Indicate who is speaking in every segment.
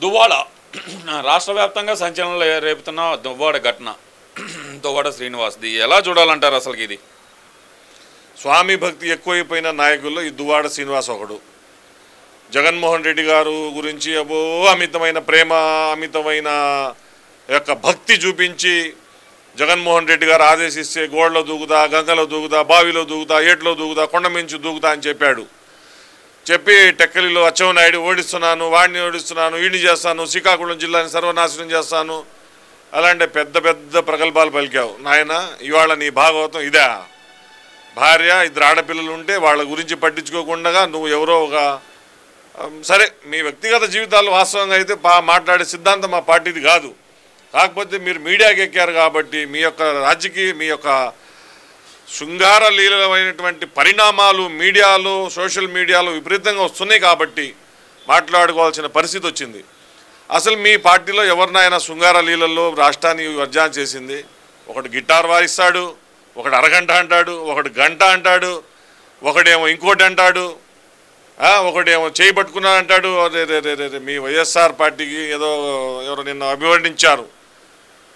Speaker 1: దువ్వాడ రాష్ట్ర వ్యాప్తంగా సంచలనం రేపుతున్న దువ్వాడ ఘటన. దువ్వాడ శ్రీనివాస్ది ఎలా చూడాలంటారు అసలుకి? ఇది
Speaker 2: స్వామి భక్తి ఎక్కువైపోయిన నాయకుల్లో ఈ దువ్వాడ శ్రీనివాస్ ఒకడు. జగన్మోహన్ రెడ్డి గారు గురించి అమితమైన ప్రేమ, అమితమైన యొక్క భక్తి చూపించి జగన్మోహన్ రెడ్డి గారు ఆదేశిస్తే గోడలో దూకుతా, గంగలో దూకుతా, బావిలో దూకుతా, ఏట్లో దూకుతా, కొండమించు దూకుతా అని చెప్పి టెక్కలిలో అచ్చెన్నాయుడు ఓడిస్తున్నాను, వాడిని ఓడిస్తున్నాను, వీడిని చేస్తాను, శ్రీకాకుళం జిల్లాని సర్వనాశనం చేస్తాను, అలాంటి పెద్ద పెద్ద ప్రగల్భాలు పలికావు నాయన. ఇవాళ నీ భాగవతం ఇదే. భార్య, ఇద్దరు ఆడపిల్లలు ఉంటే వాళ్ళ గురించి పట్టించుకోకుండా నువ్వు ఎవరో ఒక సరే మీ వ్యక్తిగత జీవితాలు వాస్తవంగా అయితే మాట్లాడే సిద్ధాంతం మా పార్టీది కాదు. కాకపోతే మీరు మీడియాకి ఎక్కారు కాబట్టి మీ యొక్క రాజకీయ, మీ యొక్క శృంగార లీలమైనటువంటి పరిణామాలు మీడియాలో, సోషల్ మీడియాలో విపరీతంగా వస్తున్నాయి కాబట్టి మాట్లాడుకోవాల్సిన పరిస్థితి వచ్చింది. అసలు మీ పార్టీలో ఎవరినైనా శృంగార లీలల్లో రాష్ట్రాన్ని వర్జాన్ చేసింది? ఒకడు గిటార్ వాయిస్తాడు, ఒకడు అరగంట అంటాడు, ఒకడు గంట అంటాడు, ఒకడేమో ఇంకోటి అంటాడు, ఒకడేమో చేయి పట్టుకున్నా అంటాడు. మీ వైఎస్ఆర్ పార్టీకి ఏదో ఎవరు నిన్న అభివర్ణించారు,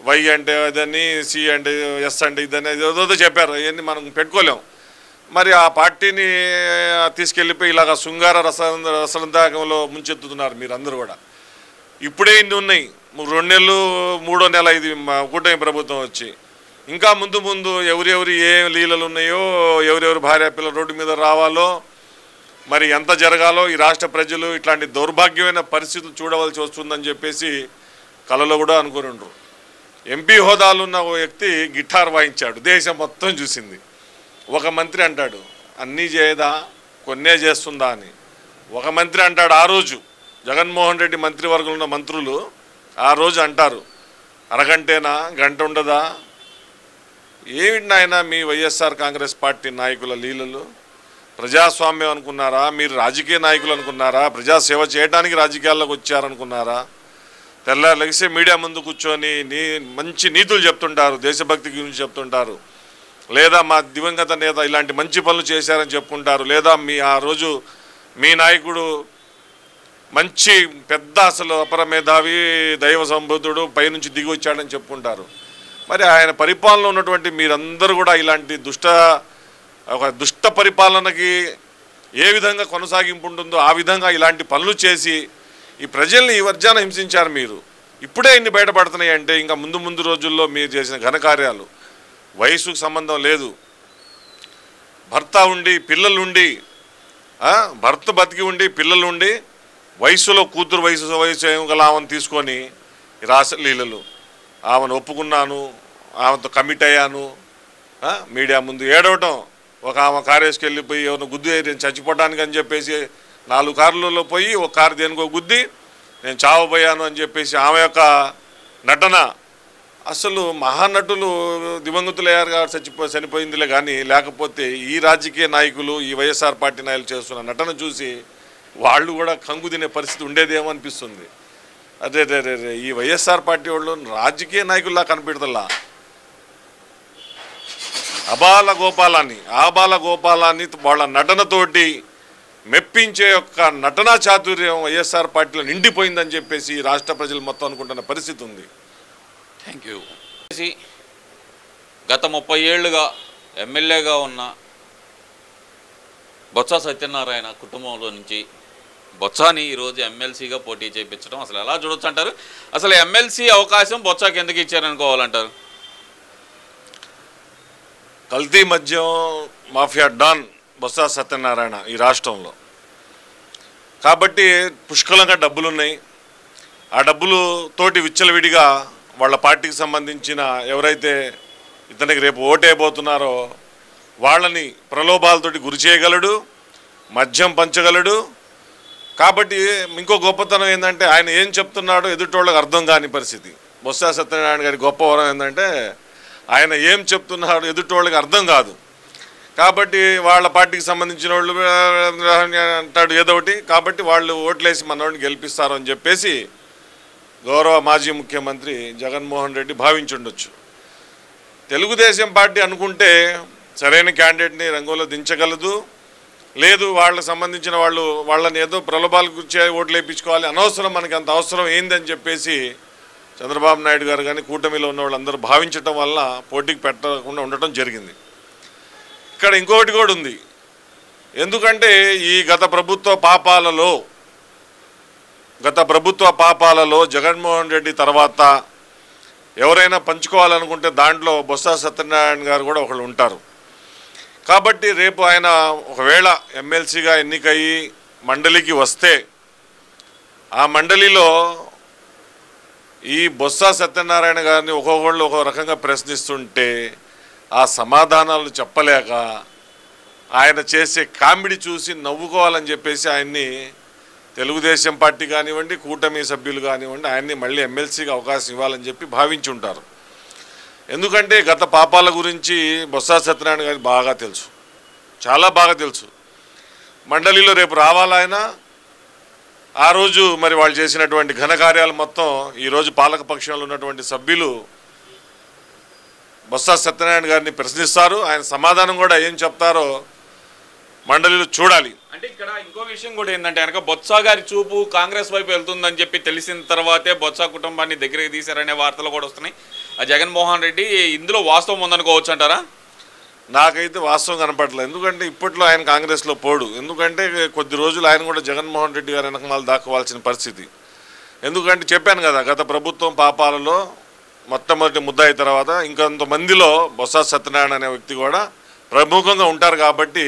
Speaker 2: వై అంటే అదని, సి అంటే ఎస్ అంటే ఇదని, ఏదో చెప్పారు. అవన్నీ మనం పెట్టుకోలేం. మరి ఆ పార్టీని తీసుకెళ్ళిపోయి ఇలాగ శృంగార రసందాకంలో ముంచెత్తుతున్నారు మీరందరూ కూడా. ఇప్పుడే ఇన్ని ఉన్నాయి. 2 నెలలు, 3వ నెల ఇది కూటమి ప్రభుత్వం వచ్చి. ఇంకా ముందు ఎవరెవరు ఏ లీలలు ఉన్నాయో, ఎవరెవరు భార్య పిల్లలు రోడ్డు మీద రావాలో, మరి ఎంత జరగాలో ఈ రాష్ట్ర ప్రజలు ఇట్లాంటి దౌర్భాగ్యమైన పరిస్థితులు చూడవలసి వస్తుందని చెప్పేసి కలలో కూడా అనుకుని ఉండరు. ఎంపీ హోదాలు ఉన్న ఓ వ్యక్తి గిటార్ వాయించాడు, దేశం మొత్తం చూసింది. ఒక మంత్రి అంటాడు అన్నీ చేయదా, కొన్నే చేస్తుందా అని. ఒక మంత్రి అంటాడు, ఆ రోజు జగన్మోహన్ రెడ్డి మంత్రివర్గంలో ఉన్న మంత్రులు ఆ రోజు అంటారు, అరగంటేనా, గంట ఉండదా? ఏమిటి నాయన మీ వైఎస్ఆర్ కాంగ్రెస్ పార్టీ నాయకుల లీలలు? ప్రజాస్వామ్యం అనుకున్నారా? మీరు రాజకీయ నాయకులు అనుకున్నారా? ప్రజాసేవ చేయడానికి రాజకీయాల్లోకి వచ్చారనుకున్నారా? తెల్లారి లెగిసే మీడియా ముందు కూర్చొని మంచి నీతులు చెప్తుంటారు, దేశభక్తి గురించి చెప్తుంటారు, లేదా మా దివంగత నేత ఇలాంటి మంచి పనులు చేశారని చెప్పుకుంటారు, లేదా ఆ రోజు మీ నాయకుడు మంచి పెద్ద అసలు అపరమేధావి, దైవ సంబుద్ధుడు, పైనుంచి దిగి వచ్చాడని చెప్పుకుంటారు. మరి ఆయన పరిపాలనలో ఉన్నటువంటి మీరందరూ కూడా ఇలాంటి దుష్ట పరిపాలనకి ఏ విధంగా కొనసాగింపు ఉంటుందో ఆ విధంగా ఇలాంటి పనులు చేసి ఈ ప్రజల్ని ఈ వర్జాన హింసించారు మీరు. ఇప్పుడే ఇన్ని బయటపడుతున్నాయి అంటే ఇంకా ముందు రోజుల్లో మీరు చేసిన ఘనకార్యాలు. వయసుకు సంబంధం లేదు. భర్త ఉండి పిల్లలుండి, భర్త బతికి ఉండి పిల్లలుండి, వయసులో కూతురు వయసు గల ఆమెను తీసుకొని రాసలీలలు, ఆమెను ఒప్పుకున్నాను, ఆమెతో కమిట్ అయ్యాను, మీడియా ముందు ఏడవటం. ఒక ఆమె కారు వేసుకెళ్ళిపోయి ఎవరిని గుద్దు చచ్చిపోవడానికి అని చెప్పేసి 4 కార్లలో పోయి ఒక కారు దేనికో గుద్ది నేను చావబోయాను అని చెప్పేసి ఆమె యొక్క నటన. అసలు మహానటులు దివంగతులయ్యారు కాబట్టి చనిపోయిందిలే కానీ, లేకపోతే ఈ రాజకీయ నాయకులు, ఈ వైఎస్ఆర్ పార్టీ నాయకులు చేస్తున్న నటన చూసి వాళ్ళు కూడా కంగు తినే పరిస్థితి ఉండేదేమో అనిపిస్తుంది. అదే ఈ వైఎస్ఆర్ పార్టీ వాళ్ళు రాజకీయ నాయకుల్లా కనిపెడతల్లా. ఆబాల గోపాలాన్ని వాళ్ళ నటనతోటి మెప్పించే యొక్క నటనా చాతుర్యం వైఎస్ఆర్ పార్టీలో నిండిపోయిందని చెప్పేసి రాష్ట్ర ప్రజలు మొత్తం అనుకుంటున్న పరిస్థితి ఉంది.
Speaker 1: Thank you. గత 30 ఏళ్లుగా ఎమ్మెల్యేగా ఉన్న బొత్స సత్యనారాయణ కుటుంబంలో నుంచి బొత్సాని ఈరోజు ఎమ్మెల్సీగా పోటీ చేయించడం అసలు ఎలా చూడొచ్చు అంటారు? అసలు ఎమ్మెల్సీ అవకాశం బొత్సాకి ఎందుకు ఇచ్చారనుకోవాలంటారు?
Speaker 2: కల్తీ మద్యం మాఫియా డాన్ బొత్స సత్యనారాయణ ఈ రాష్ట్రంలో. కాబట్టి పుష్కలంగా డబ్బులున్నాయి. ఆ డబ్బులు తోటి విచ్చలవిడిగా వాళ్ళ పార్టీకి సంబంధించిన ఎవరైతే ఇతనికి రేపు ఓటేయబోతున్నారో వాళ్ళని ప్రలోభాలతోటి గురి చేయగలడు, మద్యం పంచగలడు. కాబట్టి ఇంకో గొప్పతనం ఏంటంటే ఆయన ఏం చెప్తున్నాడో ఎదుటోళ్ళకి అర్థం కాని పరిస్థితి. బొత్స సత్యనారాయణ గారి గొప్ప వరం ఏంటంటే ఆయన ఏం చెప్తున్నాడో ఎదుటోళ్ళకి అర్థం కాదు. కాబట్టి వాళ్ళ పార్టీకి సంబంధించిన వాళ్ళు అంటాడు ఏదో ఒకటి, కాబట్టి వాళ్ళు ఓట్లేసి మనోడిని గెలిపిస్తారు అని చెప్పేసి గౌరవ మాజీ ముఖ్యమంత్రి జగన్మోహన్ రెడ్డి భావించుండొచ్చు. తెలుగుదేశం పార్టీ అనుకుంటే సరైన క్యాండిడేట్ని రంగంలో దించగలదు, లేదు వాళ్ళకి సంబంధించిన వాళ్ళని ఏదో ప్రలోభాల గురించి ఓట్లు వేయించుకోవాలి, అనవసరం, మనకి అంత అవసరం ఏందని చెప్పేసి చంద్రబాబు నాయుడు గారు కానీ కూటమిలో ఉన్న వాళ్ళందరూ భావించటం వల్ల పోటీకి పెట్టకుండా ఉండటం జరిగింది. ఇక్కడ ఇంకొకటి కూడా ఉంది. ఎందుకంటే ఈ గత ప్రభుత్వ పాపాలలో జగన్మోహన్ రెడ్డి తర్వాత ఎవరైనా పంచుకోవాలనుకుంటే దాంట్లో బొత్స సత్యనారాయణ గారు కూడా ఒకళ్ళు ఉంటారు. కాబట్టి రేపు ఆయన ఒకవేళ ఎమ్మెల్సీగా ఎన్నికయ్యి మండలికి వస్తే ఆ మండలిలో ఈ బొత్స సత్యనారాయణ గారిని ఒక్కొక్కళ్ళు ఒక్కో రకంగా ప్రశ్నిస్తుంటే ఆ సమాధానాలు చెప్పలేక ఆయన చేసే కామెడీ చూసి నవ్వుకోవాలని చెప్పేసి ఆయన్ని తెలుగుదేశం పార్టీ కానివ్వండి, కూటమి సభ్యులు కానివ్వండి, ఆయన్ని మళ్ళీ ఎమ్మెల్సీగా అవకాశం ఇవ్వాలని చెప్పి భావించి ఉంటారు. ఎందుకంటే గత పాపాల గురించి బొత్స సత్యనారాయణ గారికి బాగా తెలుసు, చాలా బాగా తెలుసు. మండలిలో రేపు రావాలైనా ఆ రోజు మరి వాళ్ళు చేసినటువంటి ఘనకార్యాలు మొత్తం ఈరోజు పాలకపక్షంలో ఉన్నటువంటి సభ్యులు బొత్స సత్యనారాయణ గారిని ప్రశ్నిస్తారు. ఆయన సమాధానం కూడా ఏం చెప్తారో మండలిలో చూడాలి.
Speaker 1: అంటే ఇక్కడ ఇంకో విషయం కూడా ఏంటంటే కనుక బొత్స గారి చూపు కాంగ్రెస్ వైపు వెళ్తుందని చెప్పి తెలిసిన తర్వాతే బొత్స కుటుంబాన్ని దగ్గరికి తీశారనే వార్తలు కూడా వస్తున్నాయి. ఆ జగన్మోహన్ రెడ్డి ఇందులో వాస్తవం ఉందనుకోవచ్చు అంటారా?
Speaker 2: నాకైతే వాస్తవం కనపడలేదు. ఎందుకంటే ఇప్పట్లో ఆయన కాంగ్రెస్లో పోడు. ఎందుకంటే కొద్ది రోజులు ఆయన కూడా జగన్మోహన్ రెడ్డి గారి వెనకమాలు దాక్కోవాల్సిన పరిస్థితి. ఎందుకంటే చెప్పాను కదా, గత ప్రభుత్వం పాపాలలో మొట్టమొదటి ముద్దాయి తర్వాత ఇంకొంతమందిలో బొత్స సత్యనారాయణ అనే వ్యక్తి కూడా ప్రముఖంగా ఉంటారు. కాబట్టి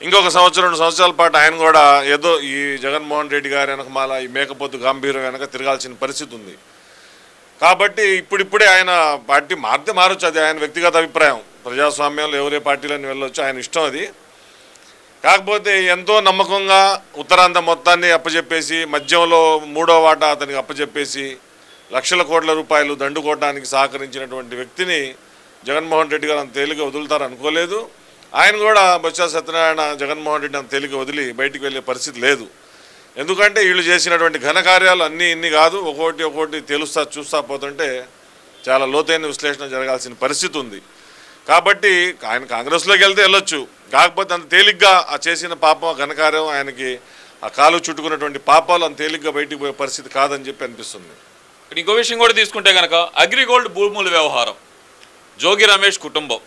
Speaker 2: ఇంకొక సంవత్సరం 2 సంవత్సరాల పాటు ఆయన కూడా ఏదో ఈ జగన్మోహన్ రెడ్డి గారి వెనకమాల ఈ మేకపోతు గాంభీర్యం వెనక తిరగాల్సిన పరిస్థితి ఉంది. కాబట్టి ఇప్పుడిప్పుడే ఆయన పార్టీ మారొచ్చు, అది ఆయన వ్యక్తిగత అభిప్రాయం. ప్రజాస్వామ్యంలో ఎవరే పార్టీలను వెళ్ళొచ్చు, ఆయన ఇష్టం అది. కాకపోతే ఎంతో నమ్మకంగా ఉత్తరాంధ్ర మొత్తాన్ని అప్పచెప్పేసి మద్యంలో 3వ వాటా అతనికి అప్పచెప్పేసి లక్షల కోట్ల రూపాయలు దండుకోవడానికి సహకరించినటువంటి వ్యక్తిని జగన్మోహన్ రెడ్డి గారు అంత తేలిక వదులుతారు అనుకోలేదు. ఆయన కూడా బొత్స సత్యనారాయణ జగన్మోహన్ రెడ్డి అంత తేలిక వదిలి బయటికి వెళ్ళే పరిస్థితి లేదు. ఎందుకంటే వీళ్ళు చేసినటువంటి ఘనకార్యాలు ఇన్ని కాదు, ఒక్కొక్కటి చూస్తా పోతుంటే చాలా లోతైన విశ్లేషణ జరగాల్సిన పరిస్థితి ఉంది. కాబట్టి ఆయన కాంగ్రెస్లోకి వెళ్తే వెళ్ళొచ్చు, కాకపోతే అంత తేలిగ్గా ఆ చేసిన పాపం ఘనకార్యం ఆయనకి ఆ కాలు చుట్టుకున్నటువంటి పాపాలు అంత తేలిగ్గా బయటికి పోయే పరిస్థితి కాదని చెప్పి అనిపిస్తుంది.
Speaker 1: ఇంకో విషయం కూడా తీసుకుంటే కనుక అగ్రిగోల్డ్ భూముల వ్యవహారం, జోగి రమేష్ కుటుంబం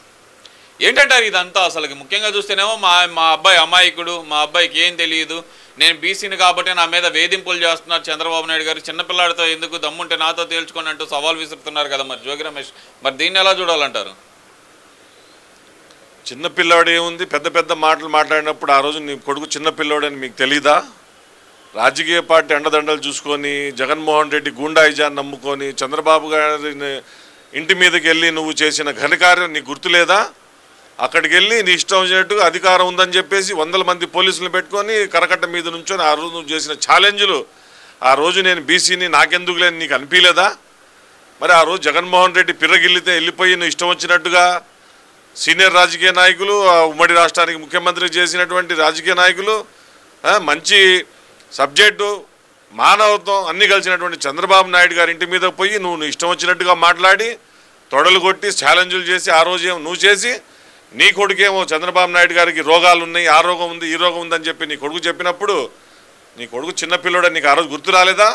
Speaker 1: ఏంటంటారు ఇదంతా? అసలు ముఖ్యంగా చూస్తేనేమో మా అబ్బాయి అమాయకుడు, మా అబ్బాయికి ఏం తెలియదు, నేను బీసీని కాబట్టి నా మీద వేధింపులు చేస్తున్నారు చంద్రబాబు నాయుడు గారు, చిన్నపిల్లాడితో ఎందుకు, దమ్ముంటే నాతో తేల్చుకొని అంటూ సవాల్ విసురుతున్నారు కదా మరి జోగి రమేష్. మరి దీన్ని ఎలా చూడాలంటారు?
Speaker 2: చిన్నపిల్లాడు ఏముంది, పెద్ద మాటలు మాట్లాడినప్పుడు ఆ రోజు నీ కొడుకు చిన్నపిల్లాడు అని మీకు తెలీదా? రాజకీయ పార్టీ అండదండలు చూసుకొని జగన్మోహన్ రెడ్డి గూండాయిజాన్ని నమ్ముకొని చంద్రబాబు గారి ఇంటి మీదకి వెళ్ళి నువ్వు చేసిన ఘనకార్యం నీకు గుర్తులేదా? అక్కడికి వెళ్ళి నీ ఇష్టం వచ్చినట్టుగా అధికారం ఉందని చెప్పేసి 100 మంది పోలీసులను పెట్టుకొని కరకట్ట మీద నుంచొని ఆ రోజు నువ్వు చేసిన ఛాలెంజ్లు, ఆ రోజు నేను బీసీని నాకెందుకు లేని నీకు అనిపించలేదా? మరి ఆ రోజు జగన్మోహన్ రెడ్డి పిర్రగిల్లితే వెళ్ళిపోయి నువ్వు ఇష్టం వచ్చినట్టుగా సీనియర్ రాజకీయ నాయకులు, ఉమ్మడి రాష్ట్రానికి ముఖ్యమంత్రి చేసినటువంటి రాజకీయ నాయకులు, మంచి సబ్జెక్టు, మానవత్వం అన్నీ కలిసినటువంటి చంద్రబాబు నాయుడు గారి ఇంటి మీద పోయి నువ్వు ఇష్టం వచ్చినట్టుగా మాట్లాడి తొడలు కొట్టి ఛాలెంజ్లు చేసి ఆ రోజు ఏమో నువ్వు చేసి నీ కొడుకేమో చంద్రబాబు నాయుడు గారికి రోగాలు ఉన్నాయి, ఆ రోగం ఉంది, ఈ రోగం ఉందని చెప్పి నీ కొడుకు చెప్పినప్పుడు నీ కొడుకు చిన్నపిల్లోడని నీకు ఆ రోజు గుర్తు రాలేదా?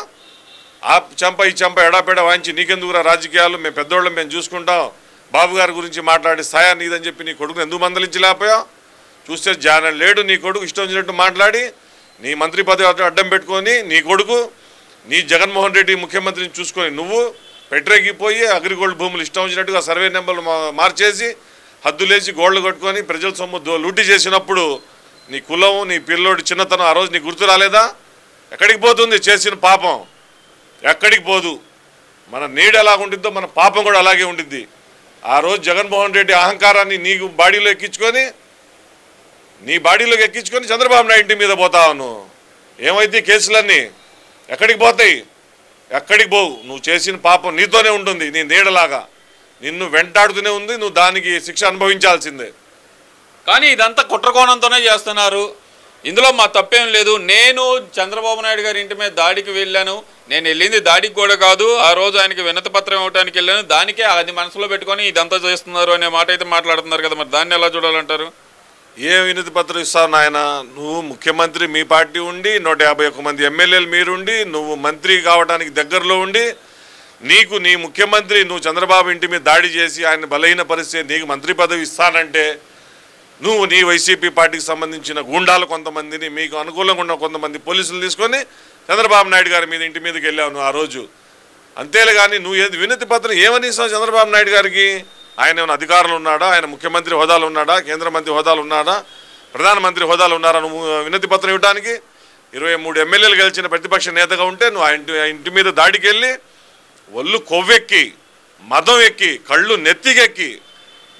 Speaker 2: ఆ చెంప ఈ చెంప ఎడాపెడ వాయించి నీకెందుకురా రాజకీయాలు, మేము పెద్దోళ్ళం మేము చూసుకుంటాం, బాబు గారి గురించి మాట్లాడి సాయా నీదని చెప్పి నీ కొడుకుని ఎందుకు మందలించలేకపోయావు? చూస్తే జాన లేడు నీ కొడుకు ఇష్టం వచ్చినట్టు మాట్లాడి నీ మంత్రి పదవి అడ్డం పెట్టుకొని నీ కొడుకు నీ జగన్మోహన్ రెడ్డి ముఖ్యమంత్రిని చూసుకొని నువ్వు పెట్టరేగిపోయి అగ్రిగోల్డ్ భూములు ఇష్టం వచ్చినట్టుగా సర్వే నెంబర్లు మార్చేసి హద్దులేసి గోళ్లు కట్టుకొని ప్రజల సొమ్ము లూటీ చేసినప్పుడు నీ కులం నీ పిల్లోడి చిన్నతనం ఆ రోజు నీకు గుర్తు రాలేదా? ఎక్కడికి పోతుంది చేసిన పాపం? ఎక్కడికి పోదు. మన నీడ ఎలా ఉంటుందో మన పాపం కూడా అలాగే ఉండిద్ది. ఆ రోజు జగన్మోహన్ రెడ్డి అహంకారాన్ని నీకు బాడీలో ఎక్కించుకొని చంద్రబాబు నాయుడు మీద పోతావు. నువ్వు ఏమైతే కేసులన్నీ ఎక్కడికి పోతాయి? ఎక్కడికి పోవు. నువ్వు చేసిన పాపం నీతోనే ఉంటుంది, నీ నీడలాగా నిన్ను వెంటాడుతూనే ఉంది, నువ్వు దానికి శిక్ష అనుభవించాల్సిందే.
Speaker 1: కానీ ఇదంతా కుట్రకోణంతోనే చేస్తున్నారు, ఇందులో మా తప్పేం లేదు. నేను చంద్రబాబు నాయుడు గారి ఇంటి మీద దాడికి వెళ్ళాను, నేను వెళ్ళింది దాడికి కూడా కాదు, ఆ రోజు ఆయనకి వినతి పత్రం ఇవ్వడానికి వెళ్ళాను, దానికే అది మనసులో పెట్టుకొని ఇదంతా చేస్తున్నారు అనే మాట అయితే మాట్లాడుతున్నారు కదా, మరి దాన్ని ఎలా చూడాలంటారు?
Speaker 2: ఏ వినతి పత్రం ఇస్తావు నాయన? నువ్వు ముఖ్యమంత్రి, మీ పార్టీ ఉండి 151 మంది ఎమ్మెల్యేలు మీరుండి, నువ్వు మంత్రి కావడానికి దగ్గరలో ఉండి, నీకు నీ ముఖ్యమంత్రి నువ్వు చంద్రబాబు ఇంటి మీద దాడి చేసి ఆయన బలహీన పరిస్థితి నీకు మంత్రి పదవి ఇస్తానంటే నువ్వు నీ వైసీపీ పార్టీకి సంబంధించిన గూండాలు కొంతమందిని, మీకు అనుకూలంగా ఉన్న కొంతమంది పోలీసులు తీసుకొని చంద్రబాబు నాయుడు గారి మీద ఇంటి మీదకి వెళ్ళావు నువ్వు ఆ రోజు. అంతేలే కానీ నువ్వు ఏది వినతి పత్రం ఏమని ఇస్తావు చంద్రబాబు నాయుడు గారికి? ఆయన ఏమైనా అధికారులు ఉన్నాడా? ఆయన ముఖ్యమంత్రి హోదాలు ఉన్నాడా? కేంద్ర మంత్రి హోదాలు ఉన్నాడా? ప్రధానమంత్రి హోదాలు ఉన్నారా నువ్వు వినతి పత్రం ఇవ్వడానికి? 23 ఎమ్మెల్యేలు గెలిచిన ప్రతిపక్ష నేతగా ఉంటే నువ్వు ఆ ఇంటి మీద దాడికి వెళ్ళి ఒళ్ళు కొవ్వెక్కి, మదం ఎక్కి, కళ్ళు నెత్తికెక్కి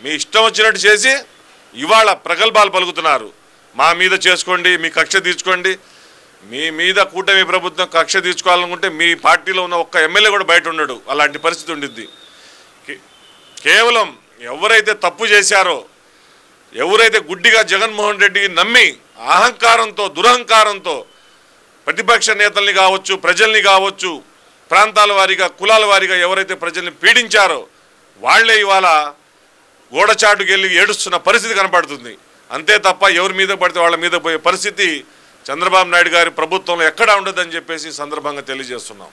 Speaker 2: మీ ఇష్టం వచ్చినట్టు చేసి ఇవాళ ప్రగల్భాలు పలుకుతున్నారు. మా మీద చేసుకోండి, మీ కక్ష తీర్చుకోండి. మీ మీద కూటమి ప్రభుత్వం కక్ష తీర్చుకోవాలనుకుంటే మీ పార్టీలో ఉన్న ఒక్క ఎమ్మెల్యే కూడా బయట ఉండడు. అలాంటి పరిస్థితి ఉండిద్ది. కేవలం ఎవరైతే తప్పు చేశారో, ఎవరైతే గుడ్డిగా జగన్మోహన్ రెడ్డికి నమ్మి అహంకారంతో, దురహంకారంతో ప్రతిపక్ష నేతల్ని కావచ్చు, ప్రజల్ని కావచ్చు, ప్రాంతాల వారీగా, కులాల వారీగా ఎవరైతే ప్రజల్ని పీడించారో వాళ్లే ఇవాళ గోడచాటుకు వెళ్ళి ఏడుస్తున్న పరిస్థితి కనపడుతుంది. అంతే తప్ప ఎవరి మీద పడితే వాళ్ళ మీద పోయే పరిస్థితి చంద్రబాబు నాయుడు గారి ప్రభుత్వంలో ఎక్కడా ఉండదని చెప్పేసి సందర్భంగా తెలియజేస్తున్నాం.